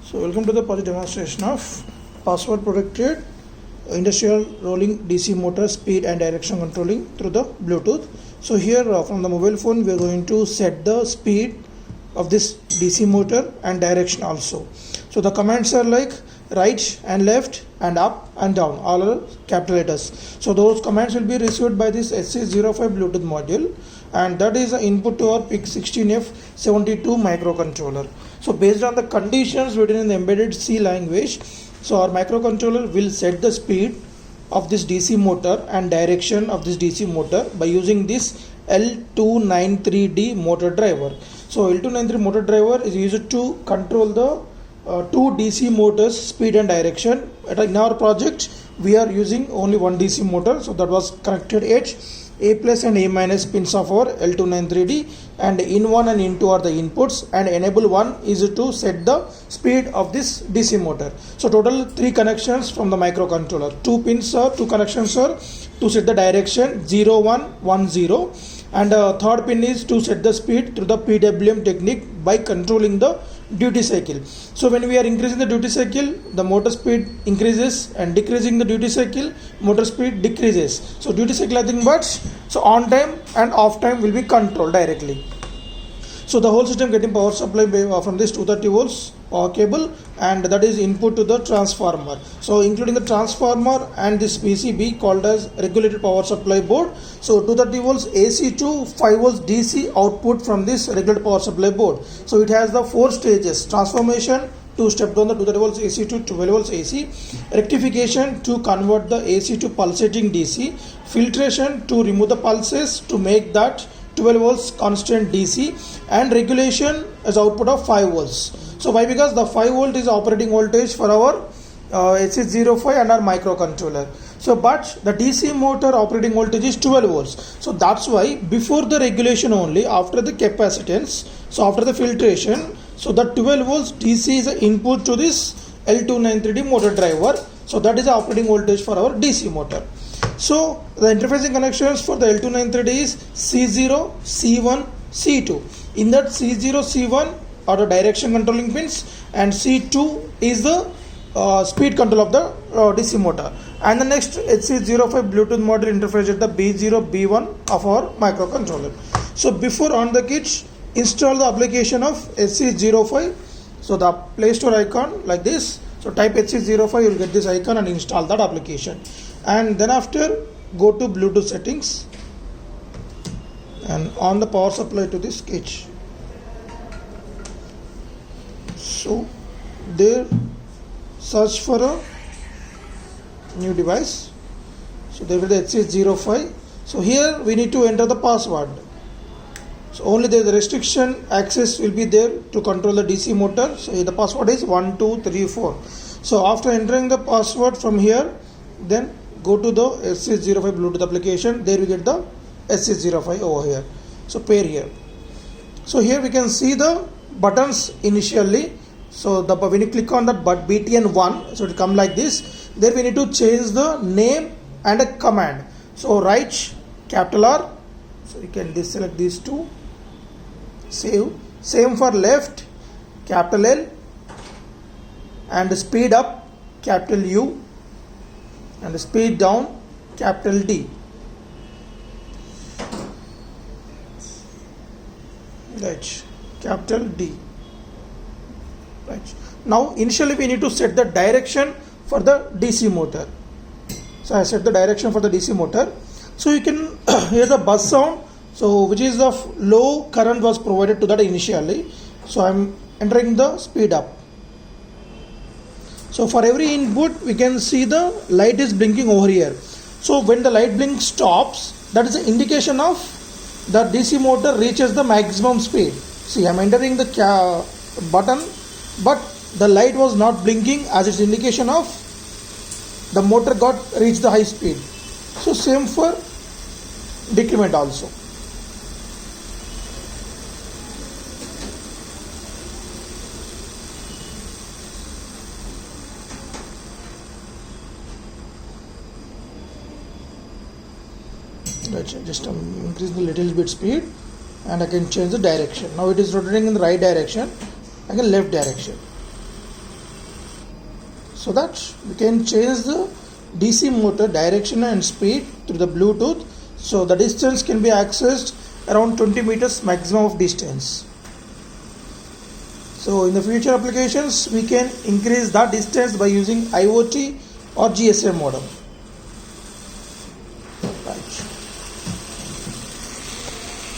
So welcome to the project demonstration of password protected industrial rolling DC motor speed and direction controlling through the Bluetooth. So here from the mobile phone we are going to set the speed of this DC motor and direction also. So the commands are like right and left and up and down, all are capital letters. So those commands will be received by this SC05 Bluetooth module, and that is the input to our PIC16F72 microcontroller. So based on the conditions written in the embedded C language, so our microcontroller will set the speed of this DC motor and direction of this DC motor by using this L293D motor driver. So L293 motor driver is used to control the two DC motors speed and direction. In our project we are using only one DC motor, so that was connected at A plus and A minus pins of our L293D, and in 1 and in 2 are the inputs, and enable 1 is to set the speed of this DC motor. So total 3 connections from the microcontroller. 2 connections are to set the direction 0 1 1 0, and third pin is to set the speed through the PWM technique by controlling the duty cycle. So when we are increasing the duty cycle, the motor speed increases, and decreasing the duty cycle, motor speed decreases. So duty cycle nothing but so on time and off time will be controlled directly. So the whole system getting power supply from this 230 volts power cable, and that is input to the transformer. So including the transformer and this PCB called as regulated power supply board. So 230 volts AC to 5 volts DC output from this regulated power supply board. So it has the 4 stages: transformation to step down the 230 volts AC to 12 volts AC, rectification to convert the AC to pulsating DC, filtration to remove the pulses to make that 12 volts constant DC, and regulation as output of 5 volts. So why? Because the 5 volt is operating voltage for our SC05 and our microcontroller. So but the DC motor operating voltage is 12 volts. So that's why before the regulation only, after the capacitance, so after the filtration, so the 12 volts DC is the input to this L293D motor driver. So that is the operating voltage for our DC motor. So the interfacing connections for the L293D is C0, C1, C2. In that C0, C1 are the direction controlling pins, and C2 is the speed control of the DC motor. And the next HC05 Bluetooth module interface at the B0, B1 of our microcontroller. So before on the kit, install the application of SC05. So the Play Store icon like this. So type HC05, you will get this icon and install that application. And then after, go to Bluetooth settings and on the power supply to this kit. So there, search for a new device. So there will be the HC05. So here we need to enter the password. So only the restriction access will be there to control the DC motor. So the password is 1234. So after entering the password from here, then go to the SC05 Bluetooth application. There we get the SC05 over here. So pair here. So here we can see the buttons initially. So when you click on that BTN1, so it will come like this. There we need to change the name and a command. So right capital R. So you can deselect these two. Save. Same for left, capital L, and speed up, capital U, and speed down, capital D. Right, capital D. Right. Now initially we need to set the direction for the DC motor. So I set the direction for the DC motor. So you can hear the buzz sound. So which is of low current was provided to that initially. So I am entering the speed up. So for every input we can see the light is blinking over here. So when the light blink stops, that is the indication of the DC motor reaches the maximum speed. See, I am entering the button, but the light was not blinking, as its indication of the motor got reached the high speed. So same for decrement also. Just increase the little bit speed, and I can change the direction. Now it is rotating in the right direction, I can left direction. so that we can change the DC motor direction and speed through the Bluetooth. So the distance can be accessed around 20 meters maximum of distance. So in the future applications we can increase that distance by using IoT or GSM modem.